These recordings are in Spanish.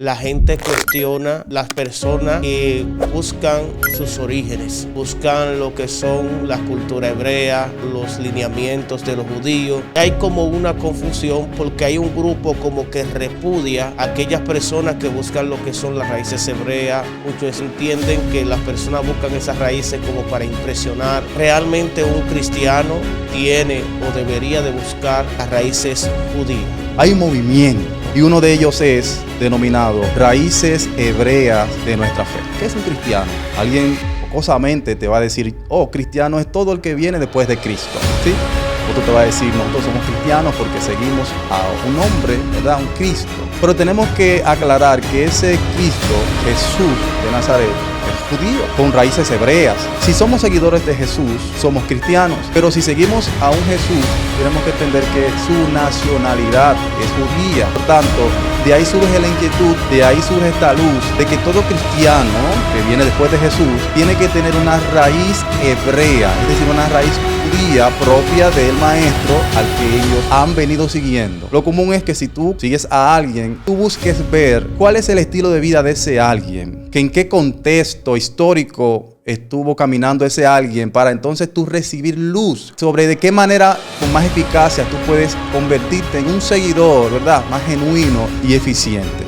La gente cuestiona las personas que buscan sus orígenes, buscan lo que son la cultura hebrea, los lineamientos de los judíos. Hay como una confusión porque hay un grupo como que repudia a aquellas personas que buscan lo que son las raíces hebreas. Muchos entienden que las personas buscan esas raíces como para impresionar. Realmente un cristiano tiene o debería de buscar las raíces judías. Hay un movimiento y uno de ellos es denominado Raíces Hebreas de Nuestra Fe. ¿Qué es un cristiano? Alguien jocosamente te va a decir, oh, cristiano es todo el que viene después de Cristo, ¿sí? Otro te va a decir, nosotros somos cristianos porque seguimos a un hombre, ¿verdad? Un Cristo. Pero tenemos que aclarar que ese Cristo, Jesús de Nazaret, es judío, con raíces hebreas. Si somos seguidores de Jesús, somos cristianos. Pero si seguimos a un Jesús, tenemos que entender que su nacionalidad es judía. Por tanto, de ahí surge la inquietud, de ahí surge esta luz, de que todo cristiano que viene después de Jesús tiene que tener una raíz hebrea, es decir, una raíz judía propia del maestro al que ellos han venido siguiendo. Lo común es que si tú sigues a alguien, tú busques ver cuál es el estilo de vida de ese alguien, que en qué contexto histórico estuvo caminando ese alguien, para entonces tú recibir luz sobre de qué manera con más eficacia tú puedes convertirte en un seguidor, ¿verdad?, más genuino y eficiente.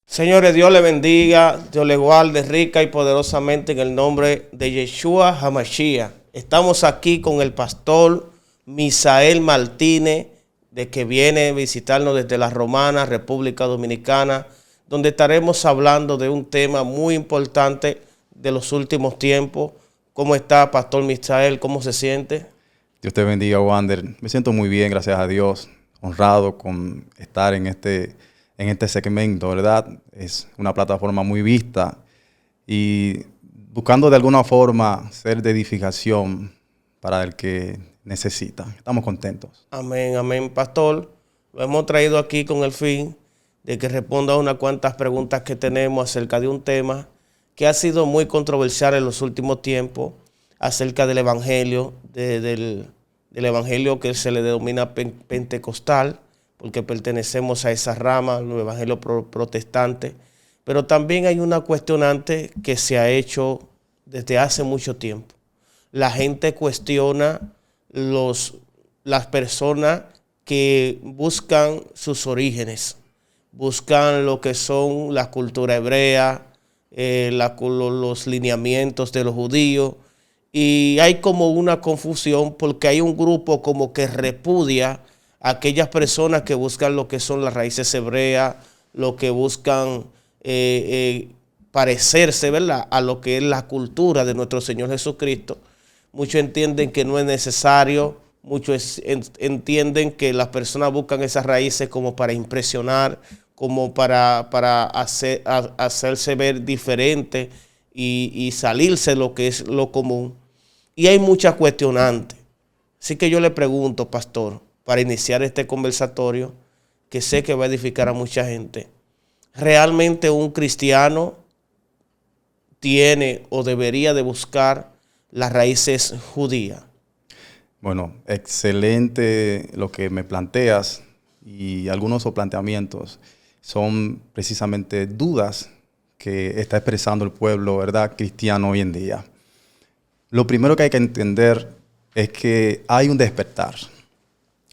Señores, Dios le bendiga, Dios le guarde rica y poderosamente en el nombre de Yeshua HaMashiach. Estamos aquí con el pastor Misael Martínez, de que viene a visitarnos desde la Romana, República Dominicana, donde estaremos hablando de un tema muy importante de los últimos tiempos. ¿Cómo está, pastor Misael? ¿Cómo se siente? Dios te bendiga, Wander. Me siento muy bien, gracias a Dios, honrado con estar en este segmento, ¿verdad? Es una plataforma muy vista y buscando de alguna forma ser de edificación para el que necesita. Estamos contentos. Amén, amén, pastor. Lo hemos traído aquí con el fin de que responda a unas cuantas preguntas que tenemos acerca de un tema que ha sido muy controversial en los últimos tiempos, acerca del evangelio, del evangelio que se le denomina pentecostal, porque pertenecemos a esa rama, el evangelio protestante. Pero también hay una cuestionante que se ha hecho desde hace mucho tiempo. La gente cuestiona las personas que buscan sus orígenes, buscan lo que son la cultura hebrea, los lineamientos de los judíos, y hay como una confusión porque hay un grupo como que repudia a aquellas personas que buscan lo que son las raíces hebreas, lo que buscan parecerse, ¿verdad?, a lo que es la cultura de nuestro Señor Jesucristo. Muchos entienden que no es necesario, muchos entienden que las personas buscan esas raíces como para impresionar, como para hacerse ver diferente y salirse de lo que es lo común. Y hay muchas cuestionantes. Así que yo le pregunto, pastor, para iniciar este conversatorio, que sé que va a edificar a mucha gente, ¿realmente un cristiano tiene o debería de buscar las raíces judías? Bueno, excelente lo que me planteas, y algunos de esos planteamientos son precisamente dudas que está expresando el pueblo, ¿verdad?, cristiano hoy en día. Lo primero que hay que entender es que hay un despertar.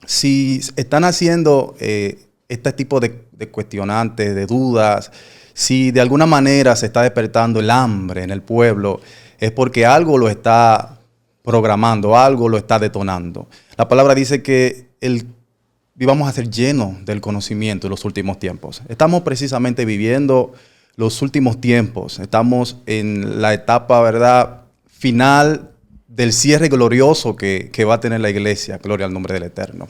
Si están haciendo este tipo de cuestionantes, de dudas, si de alguna manera se está despertando el hambre en el pueblo, es porque algo lo está programando, algo lo está detonando. La palabra dice que vamos a ser llenos del conocimiento en los últimos tiempos. Estamos precisamente viviendo los últimos tiempos. Estamos en la etapa, ¿verdad?, final del cierre glorioso que va a tener la iglesia. Gloria al nombre del Eterno.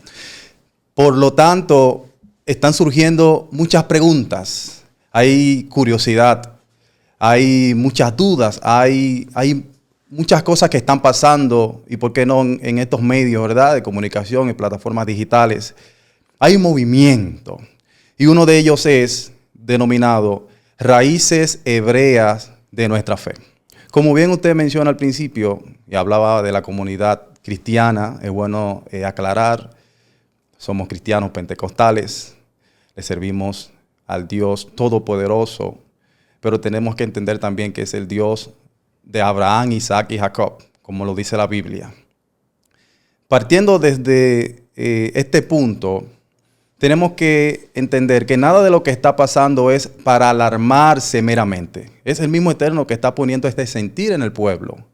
Por lo tanto, están surgiendo muchas preguntas. Hay curiosidad, hay muchas dudas, hay muchas cosas que están pasando, y por qué no en estos medios, ¿verdad?, de comunicación y plataformas digitales. Hay un movimiento, y uno de ellos es denominado Raíces Hebreas de nuestra fe. Como bien usted menciona al principio y hablaba de la comunidad cristiana, es bueno aclarar, somos cristianos pentecostales, le servimos al Dios Todopoderoso, pero tenemos que entender también que es el Dios de Abraham, Isaac y Jacob, como lo dice la Biblia. Partiendo desde este punto, tenemos que entender que nada de lo que está pasando es para alarmarse meramente. Es el mismo Eterno que está poniendo este sentir en el pueblo.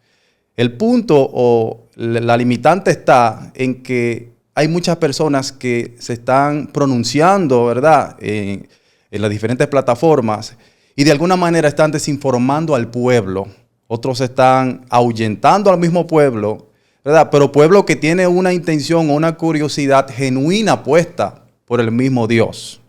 El punto o la limitante está en que hay muchas personas que se están pronunciando, ¿verdad?, en las diferentes plataformas y de alguna manera están desinformando al pueblo. Otros están ahuyentando al mismo pueblo, ¿verdad? Pero pueblo que tiene una intención o una curiosidad genuina puesta por el mismo Dios.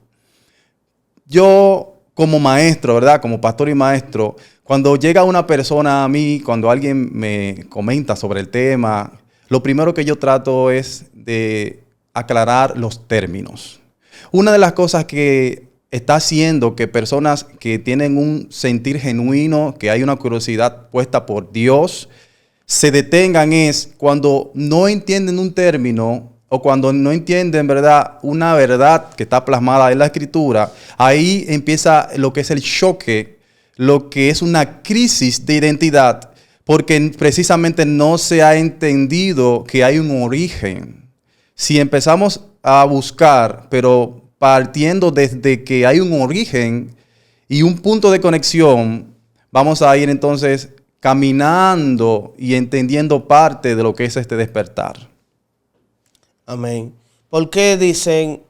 Yo como maestro, ¿verdad? Como pastor y maestro, cuando llega una persona a mí, cuando alguien me comenta sobre el tema, lo primero que yo trato es de aclarar los términos. Una de las cosas que está haciendo que personas que tienen un sentir genuino, que hay una curiosidad puesta por Dios, se detengan es cuando no entienden un término o cuando no entienden, ¿verdad?, una verdad que está plasmada en la Escritura. Ahí empieza lo que es el choque, lo que es una crisis de identidad, porque precisamente no se ha entendido que hay un origen. Si empezamos a buscar, pero partiendo desde que hay un origen y un punto de conexión, vamos a ir entonces caminando y entendiendo parte de lo que es este despertar. Amén. ¿Por qué dicen,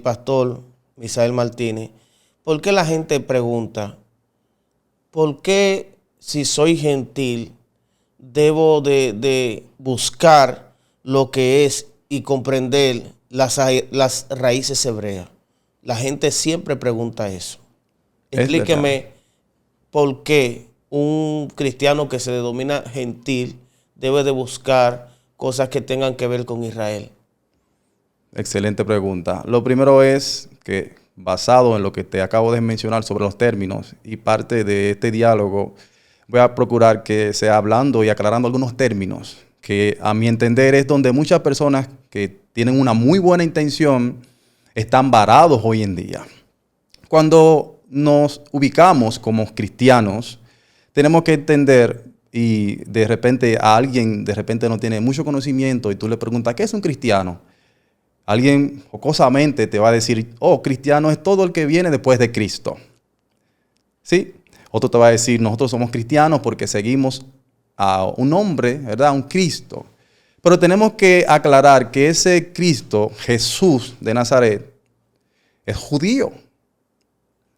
Pastor Misael Martínez, por qué la gente pregunta, por qué si soy gentil debo de buscar lo que es y comprender las raíces hebreas? La gente siempre pregunta eso. Explíqueme por qué un cristiano que se denomina gentil debe de buscar cosas que tengan que ver con Israel. Excelente pregunta. Lo primero es que, basado en lo que te acabo de mencionar sobre los términos y parte de este diálogo, voy a procurar que sea hablando y aclarando algunos términos que a mi entender es donde muchas personas que tienen una muy buena intención están varados hoy en día. Cuando nos ubicamos como cristianos, tenemos que entender, y de repente a alguien no tiene mucho conocimiento y tú le preguntas, ¿qué es un cristiano? Alguien jocosamente te va a decir, oh, cristiano es todo el que viene después de Cristo. ¿Sí? Otro te va a decir, nosotros somos cristianos porque seguimos a un hombre, ¿verdad? Un Cristo. Pero tenemos que aclarar que ese Cristo, Jesús de Nazaret, es judío.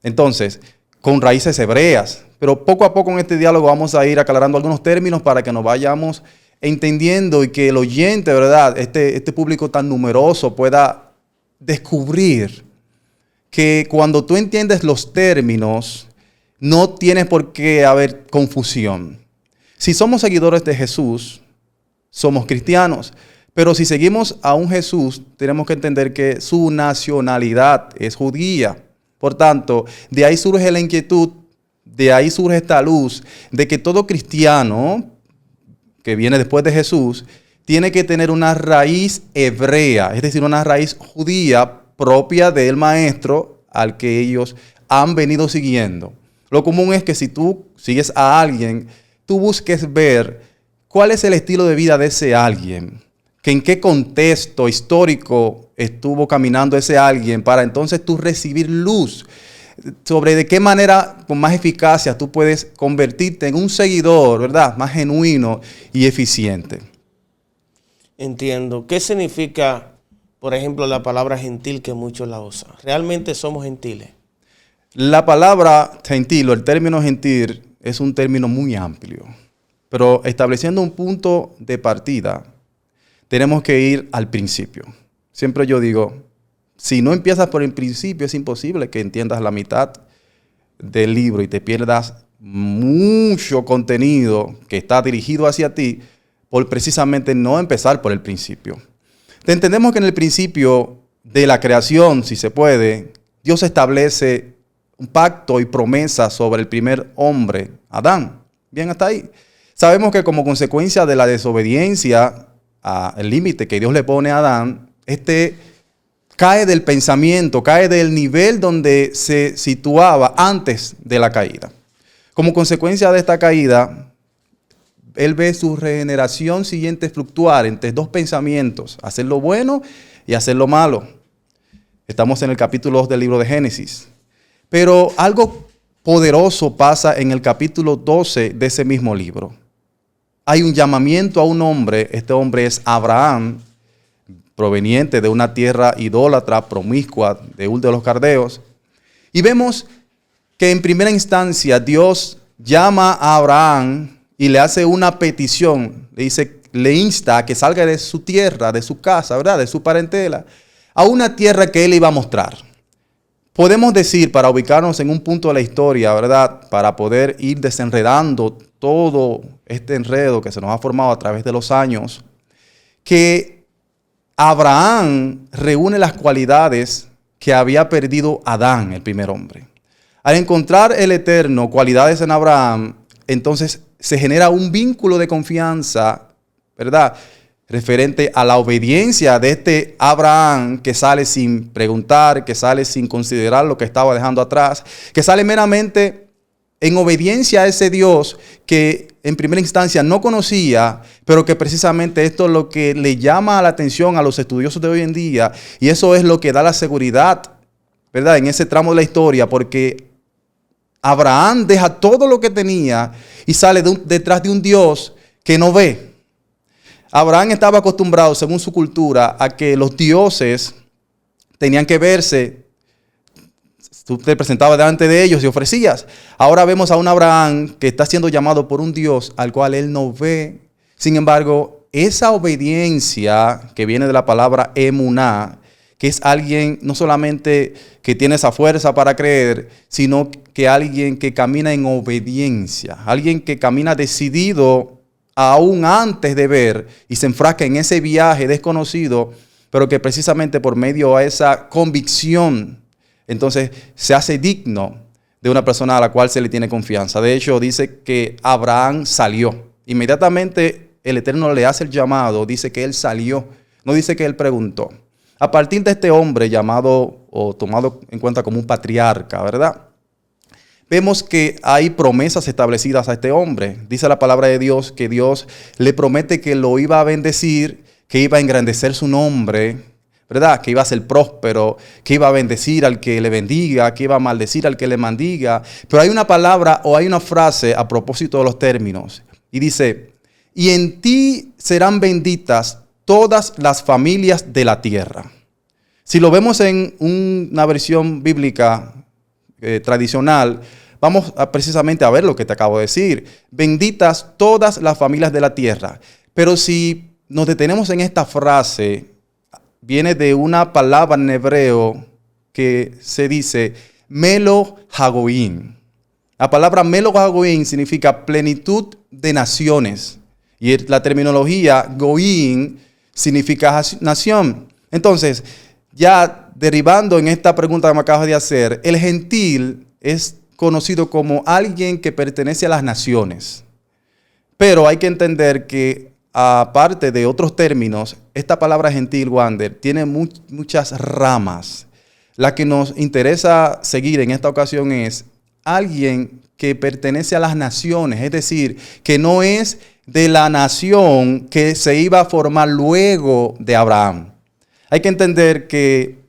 Entonces, con raíces hebreas. Pero poco a poco en este diálogo vamos a ir aclarando algunos términos para que nos vayamos entendiendo y que el oyente, ¿verdad?, este público tan numeroso pueda descubrir que cuando tú entiendes los términos, no tienes por qué haber confusión. Si somos seguidores de Jesús, somos cristianos. Pero si seguimos a un Jesús, tenemos que entender que su nacionalidad es judía. Por tanto, de ahí surge la inquietud, de ahí surge esta luz de que todo cristiano que viene después de Jesús tiene que tener una raíz hebrea, es decir, una raíz judía propia del maestro al que ellos han venido siguiendo. Lo común es que si tú sigues a alguien, tú busques ver cuál es el estilo de vida de ese alguien, que en qué contexto histórico estuvo caminando ese alguien para entonces tú recibir luz sobre de qué manera con más eficacia tú puedes convertirte en un seguidor, ¿verdad?, más genuino y eficiente. Entiendo. ¿Qué significa, por ejemplo, la palabra gentil que muchos la usan? ¿Realmente somos gentiles? La palabra gentil o el término gentil es un término muy amplio, pero estableciendo un punto de partida, tenemos que ir al principio. Siempre yo digo, si no empiezas por el principio, es imposible que entiendas la mitad del libro y te pierdas mucho contenido que está dirigido hacia ti por precisamente no empezar por el principio. Entendemos que en el principio de la creación, si se puede, Dios establece un pacto y promesa sobre el primer hombre, Adán. Bien, hasta ahí. Sabemos que como consecuencia de la desobediencia al límite que Dios le pone a Adán, cae del pensamiento, cae del nivel donde se situaba antes de la caída. Como consecuencia de esta caída, él ve su regeneración siguiente fluctuar entre dos pensamientos, hacer lo bueno y hacer lo malo. Estamos en el capítulo 2 del libro de Génesis. Pero algo poderoso pasa en el capítulo 12 de ese mismo libro. Hay un llamamiento a un hombre, este hombre es Abraham, proveniente de una tierra idólatra, promiscua, de Ur de los Caldeos. Y vemos que en primera instancia Dios llama a Abraham y le hace una petición, le insta a que salga de su tierra, de su casa, ¿verdad? De su parentela, a una tierra que él iba a mostrar. Podemos decir, para ubicarnos en un punto de la historia, ¿verdad? Para poder ir desenredando todo este enredo que se nos ha formado a través de los años, que Abraham reúne las cualidades que había perdido Adán, el primer hombre. Al encontrar el Eterno cualidades en Abraham, entonces se genera un vínculo de confianza, ¿verdad? Referente a la obediencia de este Abraham que sale sin preguntar, que sale sin considerar lo que estaba dejando atrás, que sale meramente en obediencia a ese Dios que en primera instancia no conocía, pero que precisamente esto es lo que le llama la atención a los estudiosos de hoy en día, y eso es lo que da la seguridad, ¿verdad? En ese tramo de la historia, porque Abraham deja todo lo que tenía y sale detrás de un Dios que no ve. Abraham estaba acostumbrado, según su cultura, a que los dioses tenían que verse. Tú te presentabas delante de ellos y ofrecías. Ahora vemos a un Abraham que está siendo llamado por un Dios al cual él no ve. Sin embargo, esa obediencia que viene de la palabra emuná, que es alguien no solamente que tiene esa fuerza para creer, sino que alguien que camina en obediencia, alguien que camina decidido aún antes de ver y se enfrasca en ese viaje desconocido, pero que precisamente por medio de esa convicción, entonces se hace digno de una persona a la cual se le tiene confianza. De hecho, dice que Abraham salió. Inmediatamente el Eterno le hace el llamado, dice que él salió, no dice que él preguntó. A partir de este hombre llamado o tomado en cuenta como un patriarca, ¿verdad? Vemos que hay promesas establecidas a este hombre. Dice la palabra de Dios que Dios le promete que lo iba a bendecir, que iba a engrandecer su nombre, ¿verdad? Que iba a ser próspero, que iba a bendecir al que le bendiga, que iba a maldecir al que le maldiga. Pero hay una palabra o hay una frase a propósito de los términos. Y dice, y en ti serán benditas todas las familias de la tierra. Si lo vemos en una versión bíblica tradicional, vamos precisamente a ver lo que te acabo de decir. Benditas todas las familias de la tierra. Pero si nos detenemos en esta frase, viene de una palabra en hebreo que se dice Melo Hagoim. La palabra Melo Hagoim significa plenitud de naciones. Y la terminología Goim significa nación. Entonces, ya derivando en esta pregunta que me acabas de hacer, el gentil es conocido como alguien que pertenece a las naciones. Pero hay que entender que, aparte de otros términos, esta palabra gentil, Wander, tiene muchas ramas. La que nos interesa seguir en esta ocasión es alguien que pertenece a las naciones, es decir, que no es de la nación que se iba a formar luego de Abraham. Hay que entender que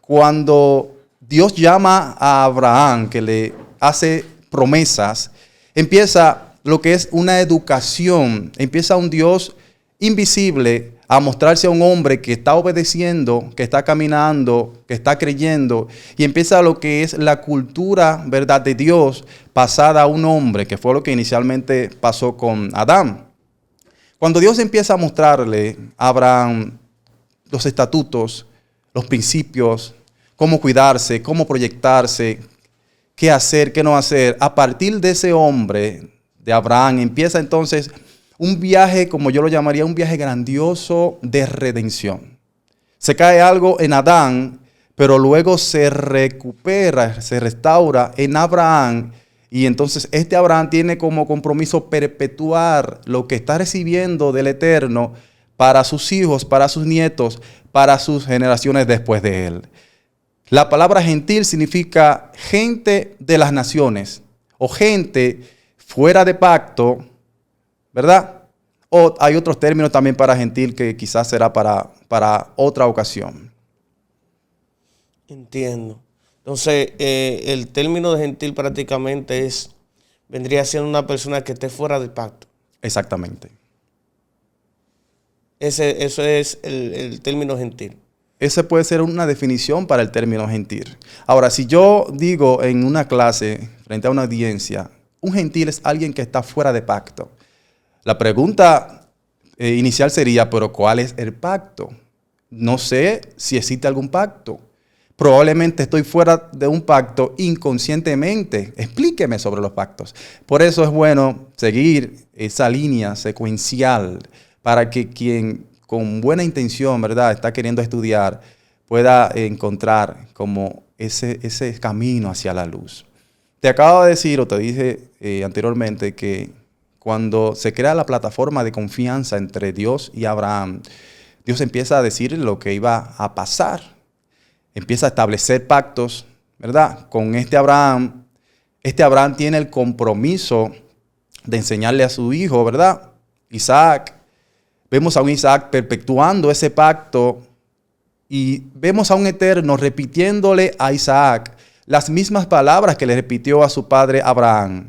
cuando Dios llama a Abraham, que le hace promesas, empieza lo que es una educación, empieza un Dios invisible a mostrarse a un hombre que está obedeciendo, que está caminando, que está creyendo, y empieza lo que es la cultura, ¿verdad?, de Dios pasada a un hombre, que fue lo que inicialmente pasó con Adán. Cuando Dios empieza a mostrarle a Abraham los estatutos, los principios, cómo cuidarse, cómo proyectarse, qué hacer, qué no hacer, a partir de ese hombre, de Abraham, empieza entonces un viaje, como yo lo llamaría, un viaje grandioso de redención. Se cae algo en Adán, pero luego se recupera, se restaura en Abraham. Y entonces este Abraham tiene como compromiso perpetuar lo que está recibiendo del Eterno para sus hijos, para sus nietos, para sus generaciones después de él. La palabra gentil significa gente de las naciones o gente fuera de pacto, ¿verdad? O hay otros términos también para gentil que quizás será para otra ocasión. Entiendo. Entonces, el término de gentil prácticamente vendría siendo una persona que esté fuera del pacto. Exactamente. Eso es el término gentil. Esa puede ser una definición para el término gentil. Ahora, si yo digo en una clase, frente a una audiencia, un gentil es alguien que está fuera de pacto. La pregunta inicial sería, ¿pero cuál es el pacto? No sé si existe algún pacto. Probablemente estoy fuera de un pacto inconscientemente. Explíqueme sobre los pactos. Por eso es bueno seguir esa línea secuencial para que quien con buena intención, ¿verdad?, está queriendo estudiar, pueda encontrar como ese camino hacia la luz. Te acabo de decir, o te dije anteriormente, que cuando se crea la plataforma de confianza entre Dios y Abraham, Dios empieza a decir lo que iba a pasar. Empieza a establecer pactos, ¿verdad?, con este Abraham. Este Abraham tiene el compromiso de enseñarle a su hijo, ¿verdad?, Isaac. Vemos a un Isaac perpetuando ese pacto y vemos a un Eterno repitiéndole a Isaac las mismas palabras que le repitió a su padre Abraham.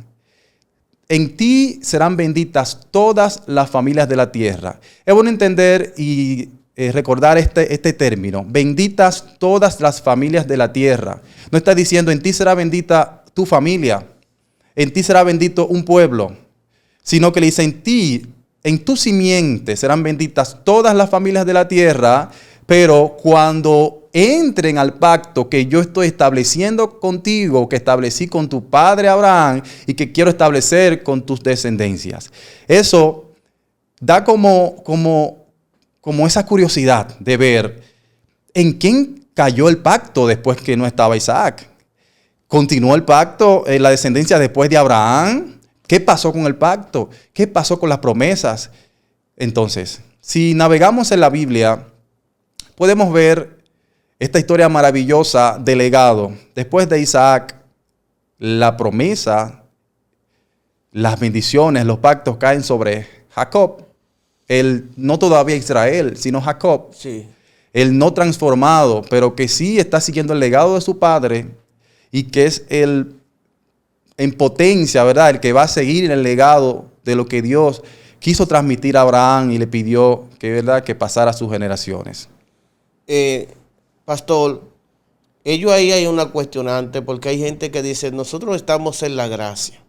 En ti serán benditas todas las familias de la tierra. Es bueno entender y recordar este término. Benditas todas las familias de la tierra. No está diciendo en ti será bendita tu familia, en ti será bendito un pueblo, sino que le dice en tu simiente serán benditas todas las familias de la tierra, pero cuando entren al pacto que yo estoy estableciendo contigo, que establecí con tu padre Abraham y que quiero establecer con tus descendencias. Eso da como esa curiosidad de ver en quién cayó el pacto después que no estaba Isaac. ¿Continuó el pacto en la descendencia después de Abraham? ¿Qué pasó con el pacto? ¿Qué pasó con las promesas? Entonces, si navegamos en la Biblia, podemos ver esta historia maravillosa del legado. Después de Isaac, la promesa, las bendiciones, los pactos caen sobre Jacob. No todavía Israel, sino Jacob. Sí. El no transformado, pero que sí está siguiendo el legado de su padre y que es en potencia, ¿verdad?, el que va a seguir en el legado de lo que Dios quiso transmitir a Abraham y le pidió que, ¿verdad?, que pasara a sus generaciones. Pastor, ahí hay una cuestionante porque hay gente que dice, nosotros estamos en la gracia.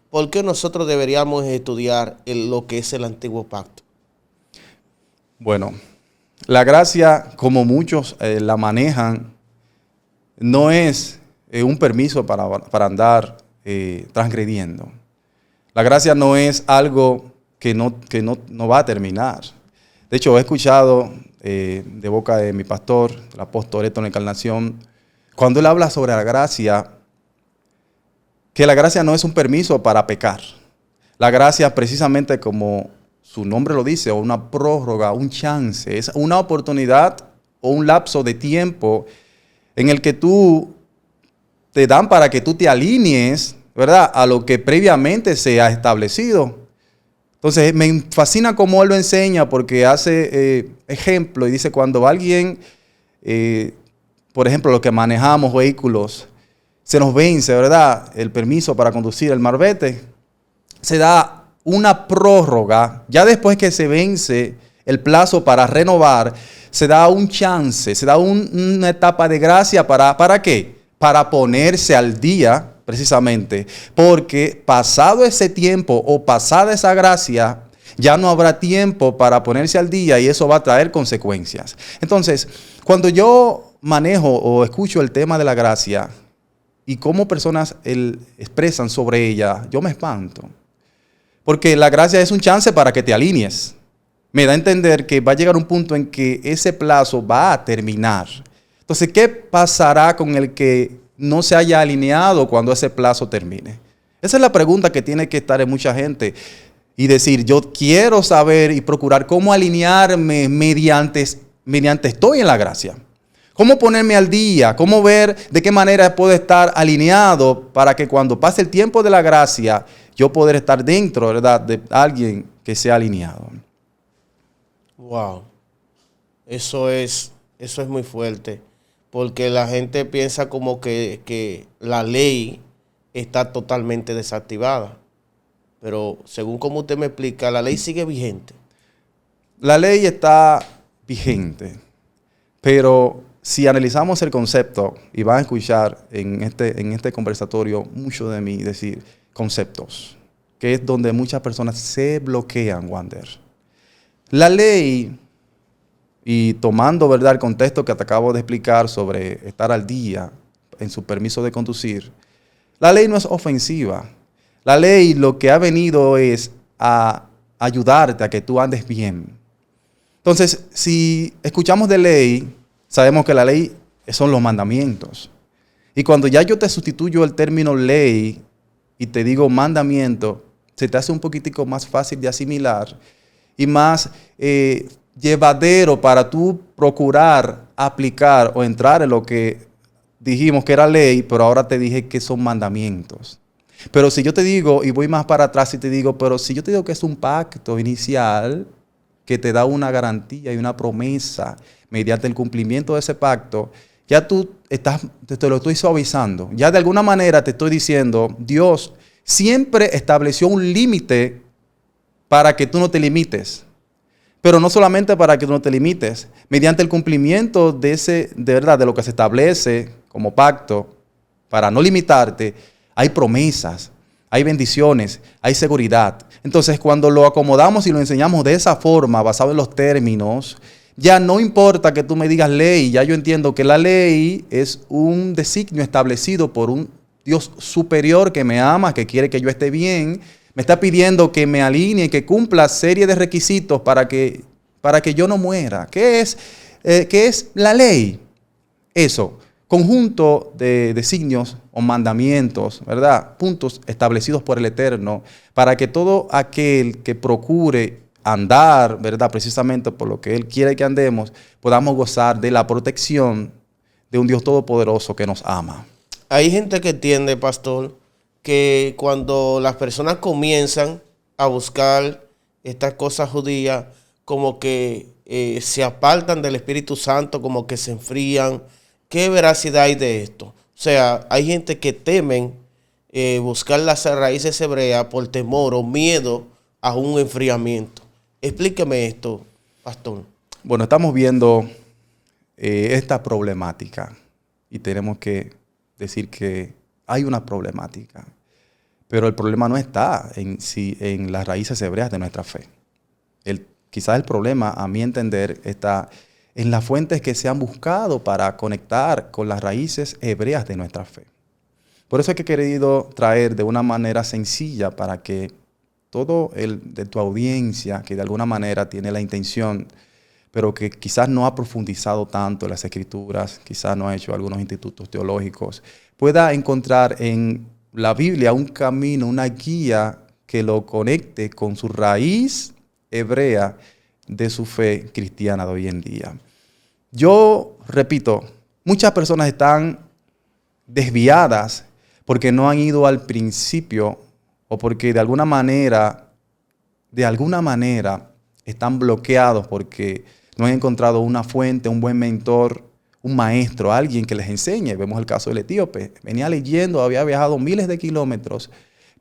¿Por qué nosotros deberíamos estudiar lo que es el antiguo pacto? Bueno, la gracia, como muchos la manejan, no es un permiso para andar transgrediendo. La gracia no es algo que no va a terminar. De hecho, he escuchado de boca de mi pastor, el apóstol Héctor Encarnación, cuando él habla sobre la gracia, que la gracia no es un permiso para pecar. La gracia, precisamente como su nombre lo dice, o una prórroga, un chance, es una oportunidad o un lapso de tiempo en el que te dan para que tú te alinees, ¿verdad?, a lo que previamente se ha establecido. Entonces, me fascina cómo él lo enseña porque hace ejemplo y dice cuando alguien, por ejemplo, los que manejamos vehículos, se nos vence, ¿verdad?, el permiso para conducir el marbete, se da una prórroga, ya después que se vence el plazo para renovar, se da un chance, se da una etapa de gracia ¿para qué? Para ponerse al día, precisamente, porque pasado ese tiempo o pasada esa gracia, ya no habrá tiempo para ponerse al día y eso va a traer consecuencias. Entonces, cuando yo manejo o escucho el tema de la gracia y cómo personas expresan sobre ella, yo me espanto. Porque la gracia es un chance para que te alinees. Me da a entender que va a llegar un punto en que ese plazo va a terminar. Entonces, ¿qué pasará con el que no se haya alineado cuando ese plazo termine? Esa es la pregunta que tiene que estar en mucha gente. Y decir, yo quiero saber y procurar cómo alinearme mediante estoy en la gracia. Cómo ponerme al día, cómo ver de qué manera puedo estar alineado para que cuando pase el tiempo de la gracia, yo poder estar dentro, ¿verdad?, de alguien que sea alineado. Wow. Eso es muy fuerte. Porque la gente piensa como que la ley está totalmente desactivada. Pero según como usted me explica, la ley sigue vigente. La ley está vigente, pero si analizamos el concepto, y van a escuchar en este conversatorio mucho de mí decir conceptos, que es donde muchas personas se bloquean, Wander. La ley, y tomando, ¿verdad?, el contexto que te acabo de explicar sobre estar al día en su permiso de conducir, la ley no es ofensiva. La ley lo que ha venido es a ayudarte a que tú andes bien. Entonces, si escuchamos de ley, sabemos que la ley son los mandamientos. Y cuando ya yo te sustituyo el término ley y te digo mandamiento, se te hace un poquitico más fácil de asimilar y más llevadero para tú procurar aplicar o entrar en lo que dijimos que era ley, pero ahora te dije que son mandamientos. Pero si yo te digo, y voy más para atrás y te digo, pero si yo te digo que es un pacto inicial que te da una garantía y una promesa mediante el cumplimiento de ese pacto, ya tú te lo estoy suavizando. Ya de alguna manera te estoy diciendo, Dios siempre estableció un límite para que tú no te limites. Pero no solamente para que tú no te limites, mediante el cumplimiento de verdad, de lo que se establece como pacto, para no limitarte, hay promesas, hay bendiciones, hay seguridad. Entonces, cuando lo acomodamos y lo enseñamos de esa forma, basado en los términos, ya no importa que tú me digas ley, ya yo entiendo que la ley es un designio establecido por un Dios superior que me ama, que quiere que yo esté bien. Me está pidiendo que me alinee, que cumpla serie de requisitos para que yo no muera. ¿Qué es la ley? Eso, conjunto de designios o mandamientos, ¿verdad? Puntos establecidos por el Eterno para que todo aquel que procure andar, ¿verdad?, precisamente por lo que Él quiere que andemos, podamos gozar de la protección de un Dios todopoderoso que nos ama. Hay gente que entiende, pastor, que cuando las personas comienzan a buscar estas cosas judías, como que se apartan del Espíritu Santo, como que se enfrían. ¿Qué veracidad hay de esto? O sea, hay gente que temen buscar las raíces hebreas por temor o miedo a un enfriamiento. Explíqueme esto, pastor. Bueno, estamos viendo esta problemática y tenemos que decir que hay una problemática, pero el problema no está en las raíces hebreas de nuestra fe. Quizás el problema, a mi entender, está en las fuentes que se han buscado para conectar con las raíces hebreas de nuestra fe. Por eso es que he querido traer de una manera sencilla para que todo de tu audiencia, que de alguna manera tiene la intención, pero que quizás no ha profundizado tanto en las Escrituras, quizás no ha hecho algunos institutos teológicos, pueda encontrar en la Biblia un camino, una guía que lo conecte con su raíz hebrea de su fe cristiana de hoy en día. Yo repito, muchas personas están desviadas porque no han ido al principio o porque de alguna manera están bloqueados porque no han encontrado una fuente, un buen mentor, un maestro, alguien que les enseñe. Vemos el caso del etíope. Venía leyendo, había viajado miles de kilómetros,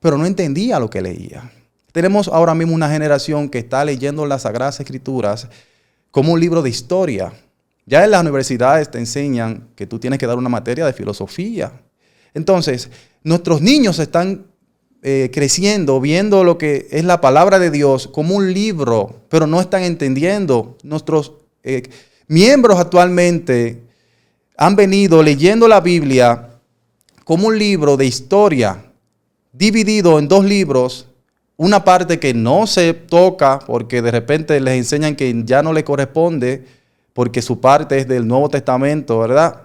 pero no entendía lo que leía. Tenemos ahora mismo una generación que está leyendo las Sagradas Escrituras como un libro de historia. Ya en las universidades te enseñan que tú tienes que dar una materia de filosofía. Entonces, nuestros niños están creciendo, viendo lo que es la palabra de Dios como un libro, pero no están entendiendo. Nuestros miembros actualmente han venido leyendo la Biblia como un libro de historia, dividido en dos libros. Una parte que no se toca porque de repente les enseñan que ya no le corresponde porque su parte es del Nuevo Testamento, ¿verdad?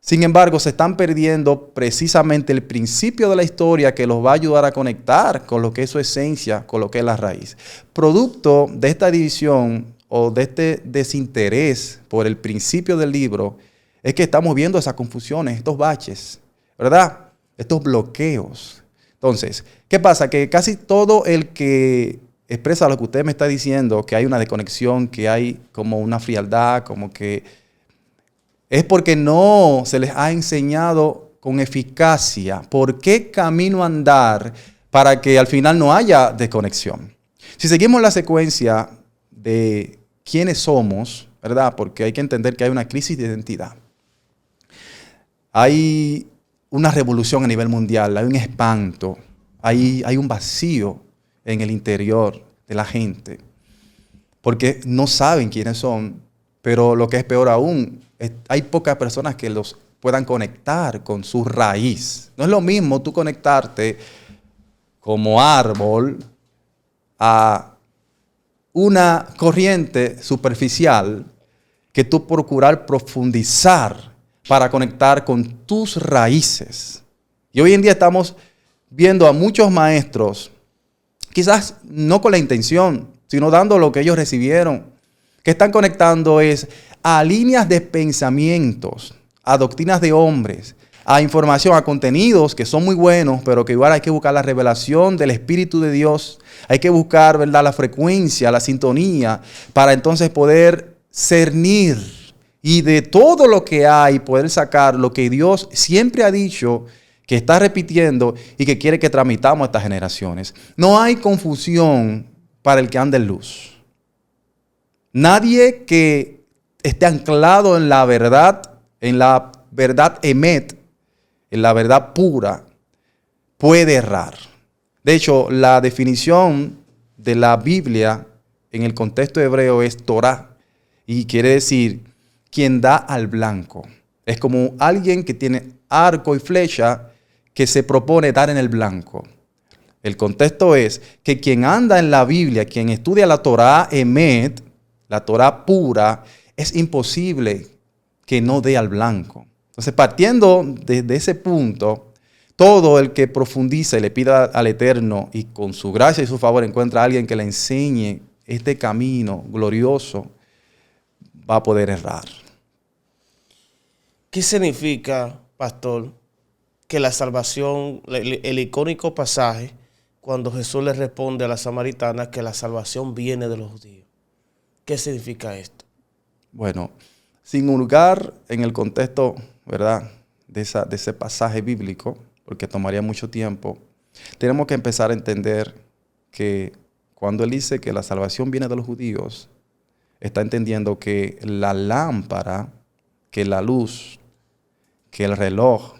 Sin embargo, se están perdiendo precisamente el principio de la historia que los va a ayudar a conectar con lo que es su esencia, con lo que es la raíz. Producto de esta división o de este desinterés por el principio del libro, es que estamos viendo esas confusiones, estos baches, ¿verdad? Estos bloqueos. Entonces, ¿qué pasa? Que casi todo el que expresa lo que usted me está diciendo, que hay una desconexión, que hay como una frialdad, como que es porque no se les ha enseñado con eficacia por qué camino andar para que al final no haya desconexión. Si seguimos la secuencia de quiénes somos, ¿verdad? Porque hay que entender que hay una crisis de identidad. Hay una revolución a nivel mundial, hay un espanto, hay un vacío en el interior de la gente, porque no saben quiénes son, pero lo que es peor aún, hay pocas personas que los puedan conectar con su raíz. No es lo mismo tú conectarte como árbol a una corriente superficial que tú procurar profundizar para conectar con tus raíces. Y hoy en día estamos viendo a muchos maestros, quizás no con la intención, sino dando lo que ellos recibieron, que están conectando es a líneas de pensamientos, a doctrinas de hombres, a información, a contenidos que son muy buenos, pero que igual hay que buscar la revelación del Espíritu de Dios. Hay que buscar, ¿verdad?, la frecuencia, la sintonía, para entonces poder cernir y de todo lo que hay poder sacar lo que Dios siempre ha dicho, que está repitiendo y que quiere que tramitamos a estas generaciones. No hay confusión para el que anda en luz. Nadie que esté anclado en la verdad emet, en la verdad pura, puede errar. De hecho, la definición de la Biblia en el contexto hebreo es Torah, y quiere decir quien da al blanco. Es como alguien que tiene arco y flecha que se propone dar en el blanco. El contexto es que quien anda en la Biblia, quien estudia la Torah emet, la Torah pura, es imposible que no dé al blanco. Entonces, partiendo de ese punto, todo el que profundiza y le pida al Eterno y con su gracia y su favor encuentra a alguien que le enseñe este camino glorioso, va a poder errar. ¿Qué significa, pastor, que la salvación, el icónico pasaje, cuando Jesús le responde a la samaritana que la salvación viene de los judíos? ¿Qué significa esto? Bueno, sin hurgar en el contexto, ¿verdad?, de ese pasaje bíblico, porque tomaría mucho tiempo, tenemos que empezar a entender que cuando él dice que la salvación viene de los judíos, está entendiendo que la lámpara, que la luz, que el reloj,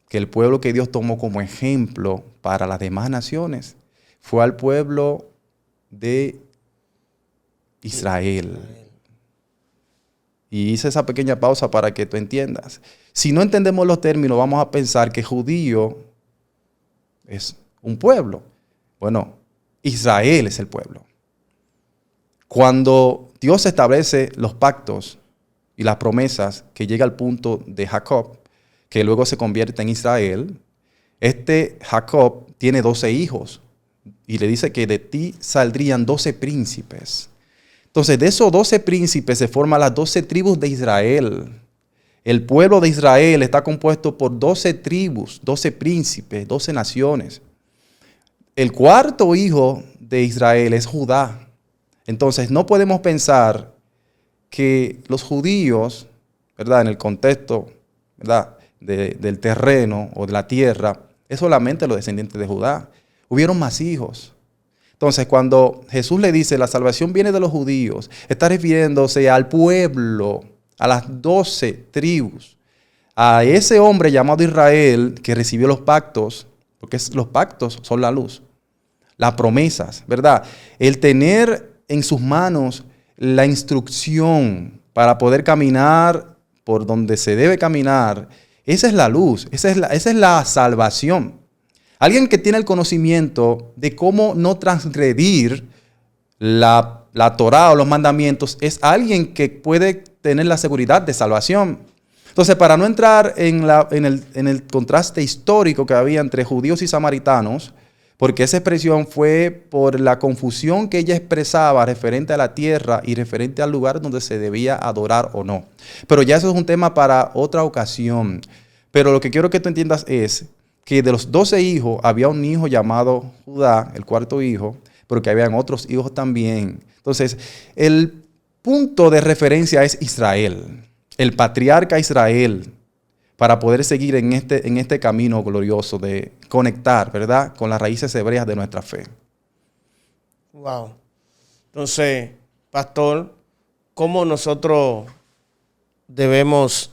que el pueblo que Dios tomó como ejemplo para las demás naciones, fue al pueblo de Israel. Y hice esa pequeña pausa para que tú entiendas. Si no entendemos los términos, vamos a pensar que judío es un pueblo. Bueno, Israel es el pueblo. Cuando Dios establece los pactos y las promesas que llega al punto de Jacob, que luego se convierte en Israel, este Jacob tiene 12 hijos y le dice que de ti saldrían 12 príncipes. Entonces, de esos 12 príncipes se forman las 12 tribus de Israel. El pueblo de Israel está compuesto por 12 tribus, 12 príncipes, 12 naciones. El cuarto hijo de Israel es Judá. Entonces, no podemos pensar que los judíos, ¿verdad?, en el contexto, ¿verdad?, del terreno o de la tierra, es solamente los descendientes de Judá. Hubieron más hijos. Entonces, cuando Jesús le dice la salvación viene de los judíos, está refiriéndose al pueblo, a las 12 tribus, a ese hombre llamado Israel que recibió los pactos, porque los pactos son la luz, las promesas, ¿verdad? El tener en sus manos la instrucción para poder caminar por donde se debe caminar, esa es la luz, esa es la salvación. Alguien que tiene el conocimiento de cómo no transgredir la la Torá o los mandamientos, es alguien que puede tener la seguridad de salvación. Entonces, para no entrar en el contraste histórico que había entre judíos y samaritanos, porque esa expresión fue por la confusión que ella expresaba referente a la tierra y referente al lugar donde se debía adorar o no. Pero ya eso es un tema para otra ocasión. Pero lo que quiero que tú entiendas es que de los 12 hijos había un hijo llamado Judá, el cuarto hijo, pero que habían otros hijos también. Entonces, el punto de referencia es Israel, el patriarca Israel, para poder seguir en este camino glorioso de conectar, ¿verdad?, con las raíces hebreas de nuestra fe. Wow. Entonces, pastor, ¿cómo nosotros debemos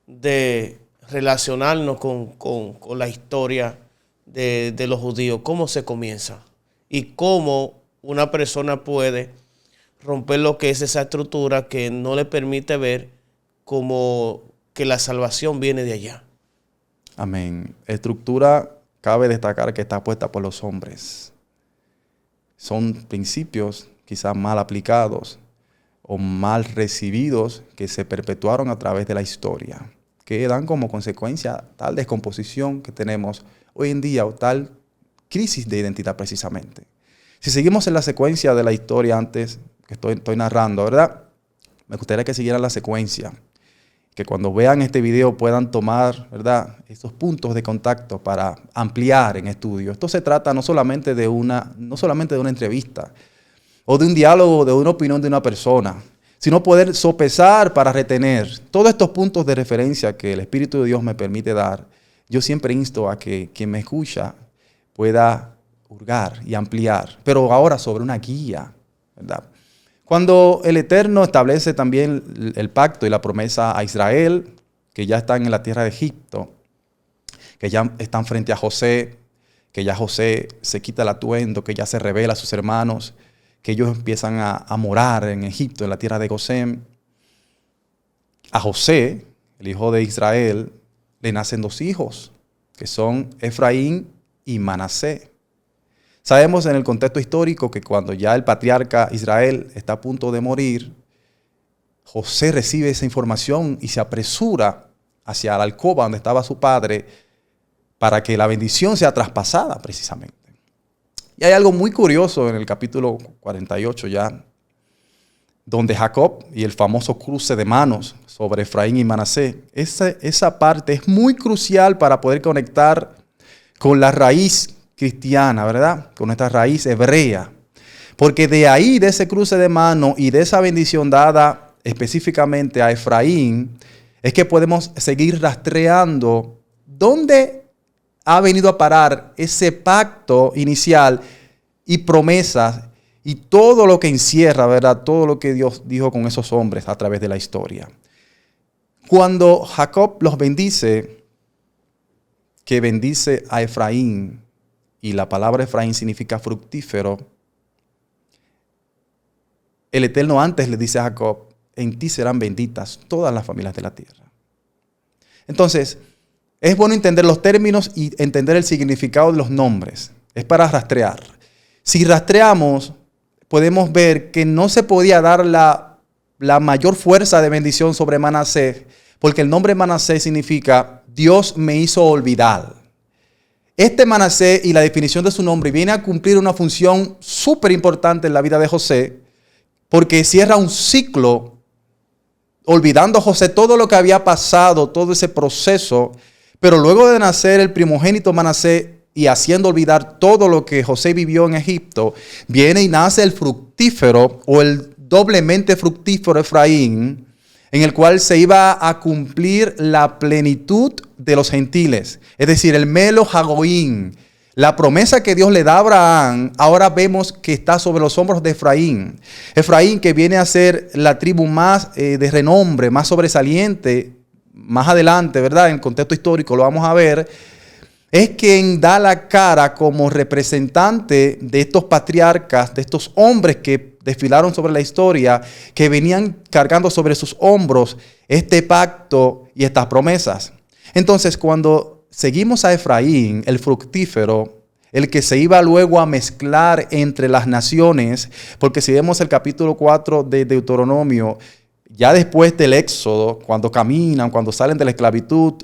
de relacionarnos con la historia de los judíos? ¿Cómo se comienza? Y cómo una persona puede romper lo que es esa estructura que no le permite ver como que la salvación viene de allá. Amén. Estructura, cabe destacar que está puesta por los hombres. Son principios quizás mal aplicados o mal recibidos que se perpetuaron a través de la historia, que dan como consecuencia tal descomposición que tenemos hoy en día o tal crisis de identidad precisamente. Si seguimos en la secuencia de la historia antes que estoy narrando, ¿verdad? Me gustaría que siguieran la secuencia, que cuando vean este video puedan tomar, ¿verdad?, estos puntos de contacto para ampliar en estudio. Esto se trata no solamente de una entrevista o de un diálogo, de una opinión de una persona, sino poder sopesar para retener todos estos puntos de referencia que el Espíritu de Dios me permite dar. Yo siempre insto a que quien me escucha pueda hurgar y ampliar, pero ahora sobre una guía, ¿verdad? Cuando el Eterno establece también el pacto y la promesa a Israel, que ya están en la tierra de Egipto, que ya están frente a José, que ya José se quita el atuendo, que ya se revela a sus hermanos, que ellos empiezan a morar en Egipto, en la tierra de Gosén. A José, el hijo de Israel, le nacen dos hijos, que son Efraín y Manasés. Sabemos en el contexto histórico que cuando ya el patriarca Israel está a punto de morir, José recibe esa información y se apresura hacia la alcoba donde estaba su padre para que la bendición sea traspasada precisamente. Y hay algo muy curioso en el capítulo 48 ya, donde Jacob y el famoso cruce de manos sobre Efraín y Manasés. Esa parte es muy crucial para poder conectar con la raíz cristiana, ¿verdad?, con nuestra raíz hebrea. Porque de ahí, de ese cruce de mano y de esa bendición dada específicamente a Efraín, es que podemos seguir rastreando dónde ha venido a parar ese pacto inicial y promesas y todo lo que encierra, ¿verdad?, todo lo que Dios dijo con esos hombres a través de la historia. Cuando Jacob los bendice, que bendice a Efraín, y la palabra Efraín significa fructífero, el Eterno antes le dice a Jacob: en ti serán benditas todas las familias de la tierra. Entonces, es bueno entender los términos y entender el significado de los nombres. Es para rastrear. Si rastreamos, podemos ver que no se podía dar la mayor fuerza de bendición sobre Manasés, porque el nombre Manasés significa Dios me hizo olvidar. Este Manasés y la definición de su nombre viene a cumplir una función súper importante en la vida de José, porque cierra un ciclo, olvidando a José todo lo que había pasado, todo ese proceso, pero luego de nacer el primogénito Manasés y haciendo olvidar todo lo que José vivió en Egipto, viene y nace el fructífero o el doblemente fructífero Efraín, en el cual se iba a cumplir la plenitud de los gentiles. Es decir, el Melo Hagoín, la promesa que Dios le da a Abraham, ahora vemos que está sobre los hombros de Efraín. Efraín, que viene a ser la tribu más de renombre, más sobresaliente, más adelante, ¿verdad? En el contexto histórico lo vamos a ver. Es quien da la cara como representante de estos patriarcas, de estos hombres que desfilaron sobre la historia, que venían cargando sobre sus hombros este pacto y estas promesas. Entonces, cuando seguimos a Efraín, el fructífero, el que se iba luego a mezclar entre las naciones, porque si vemos el capítulo 4 de Deuteronomio, ya después del Éxodo, cuando caminan, cuando salen de la esclavitud,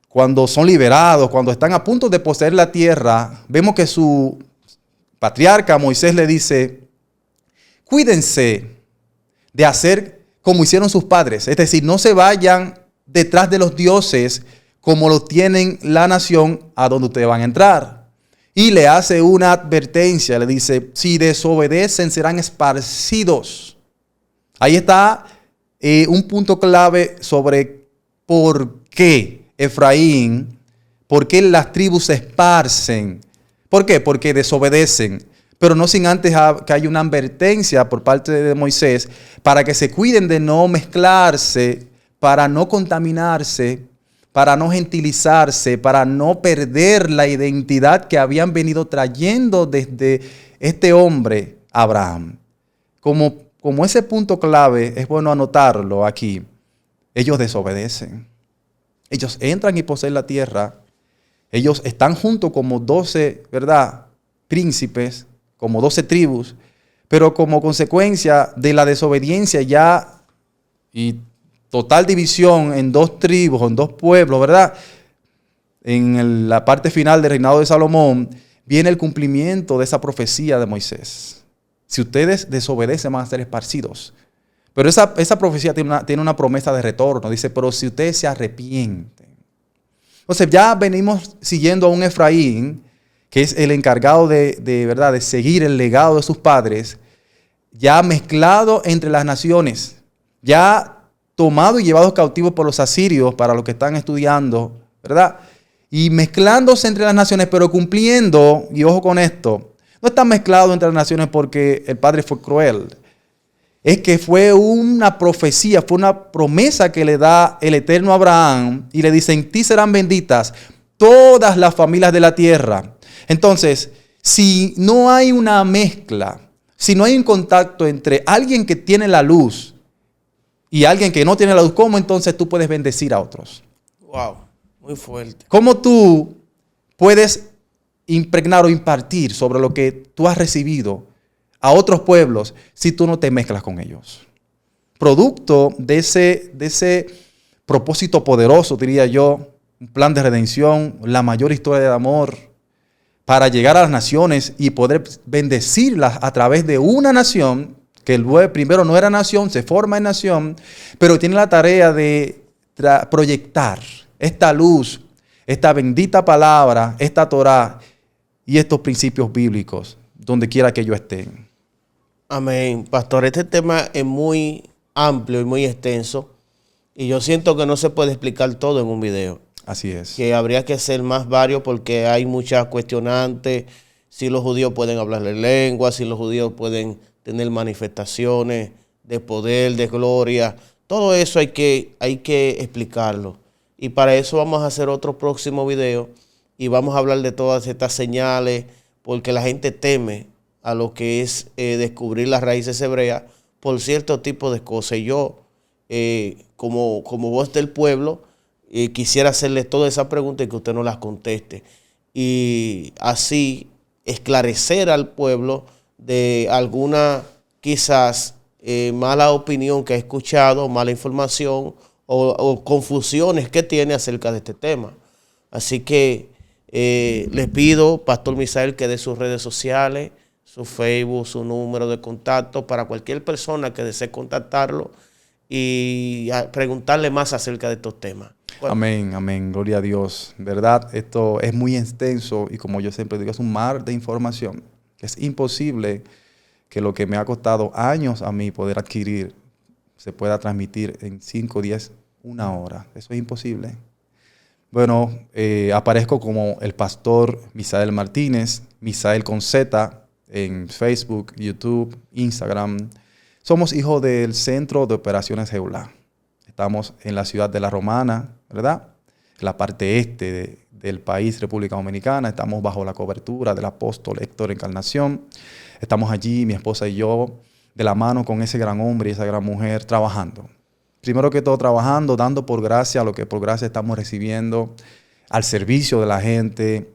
cuando son liberados, cuando están a punto de poseer la tierra, vemos que su patriarca Moisés le dice, cuídense de hacer como hicieron sus padres, es decir, no se vayan detrás de los dioses como lo tienen la nación a donde ustedes van a entrar. Y le hace una advertencia, le dice, si desobedecen serán esparcidos. Ahí está un punto clave sobre por qué Efraín, por qué las tribus se esparcen. ¿Por qué? Porque desobedecen. Pero no sin antes que haya una advertencia por parte de Moisés para que se cuiden de no mezclarse, para no contaminarse, para no gentilizarse, para no perder la identidad que habían venido trayendo desde este hombre, Abraham. Como ese punto clave, es bueno anotarlo aquí, ellos desobedecen. Ellos entran y poseen la tierra. Ellos están juntos como 12, ¿verdad?, príncipes, como 12 tribus, pero como consecuencia de la desobediencia ya y total división en 2 tribus, en 2 pueblos, ¿verdad? En la parte final del reinado de Salomón viene el cumplimiento de esa profecía de Moisés. Si ustedes desobedecen van a ser esparcidos. Pero esa profecía tiene una promesa de retorno. Dice, pero si ustedes se arrepienten. Entonces ya venimos siguiendo a un Efraín, que es el encargado ¿verdad?, de seguir el legado de sus padres, ya mezclado entre las naciones, ya tomado y llevados cautivos por los asirios, para los que están estudiando, ¿verdad? Y mezclándose entre las naciones, pero cumpliendo, y ojo con esto, no está mezclado entre las naciones porque el padre fue cruel. Es que fue una profecía, fue una promesa que le da el Eterno a Abraham y le dice, en ti serán benditas todas las familias de la tierra. Entonces, si no hay una mezcla, si no hay un contacto entre alguien que tiene la luz y alguien que no tiene la luz, ¿cómo entonces tú puedes bendecir a otros? Wow, muy fuerte. ¿Cómo tú puedes impregnar o impartir sobre lo que tú has recibido a otros pueblos si tú no te mezclas con ellos? Producto de ese propósito poderoso, diría yo, un plan de redención, la mayor historia de amor, para llegar a las naciones y poder bendecirlas a través de una nación, que primero no era nación, se forma en nación, pero tiene la tarea de proyectar esta luz, esta bendita palabra, esta Torá y estos principios bíblicos, donde quiera que ellos estén. Amén. Pastor, este tema es muy amplio y muy extenso, y yo siento que no se puede explicar todo en un video. Así es. Que habría que ser más varios porque hay muchas cuestionantes, si los judíos pueden hablar en lengua, si los judíos pueden tener manifestaciones de poder, de gloria. Todo eso hay que explicarlo. Y para eso vamos a hacer otro próximo video y vamos a hablar de todas estas señales, porque la gente teme a lo que es descubrir las raíces hebreas por cierto tipo de cosas. Y yo, como voz del pueblo, quisiera hacerle todas esas preguntas y que usted no las conteste. Y así esclarecer al pueblo de alguna quizás mala opinión que ha escuchado, mala información o confusiones que tiene acerca de este tema. Así que les pido, Pastor Misael, que dé sus redes sociales, su Facebook, su número de contacto para cualquier persona que desee contactarlo y preguntarle más acerca de estos temas. Bueno. Amén, amén, gloria a Dios. ¿Verdad? Esto es muy extenso y como yo siempre digo, es un mar de información. Es imposible que lo que me ha costado años a mí poder adquirir se pueda transmitir en 5, 10, 1 hora. Eso es imposible. Bueno, aparezco como el pastor Misael Martínez, Misael con Z, en Facebook, YouTube, Instagram. Somos hijos del Centro de Operaciones Jeulá. Estamos en la ciudad de La Romana, ¿verdad? En la parte este del país, República Dominicana. Estamos bajo la cobertura del apóstol Héctor Encarnación. Estamos allí, mi esposa y yo, de la mano con ese gran hombre y esa gran mujer, trabajando. Primero que todo, trabajando, dando por gracia lo que por gracia estamos recibiendo, al servicio de la gente.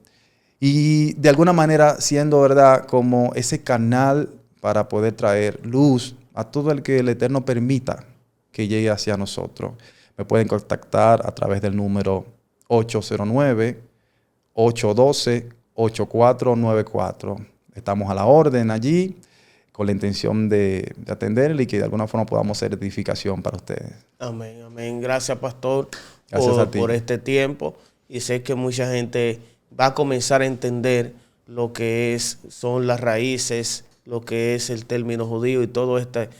Y de alguna manera siendo, ¿verdad?, como ese canal para poder traer luz a todo el que el Eterno permita que llegue hacia nosotros. Me pueden contactar a través del número 809-812-8494. Estamos a la orden allí con la intención de atenderle y que de alguna forma podamos ser edificación para ustedes. Amén, amén. Gracias, pastor, Gracias a ti. por este tiempo. Y sé que mucha gente va a comenzar a entender lo que son las raíces, lo que es el término judío y todo este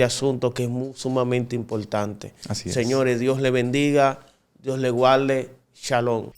asunto que es sumamente importante. Así es. Señores, Dios le bendiga, Dios le guarde. Shalom.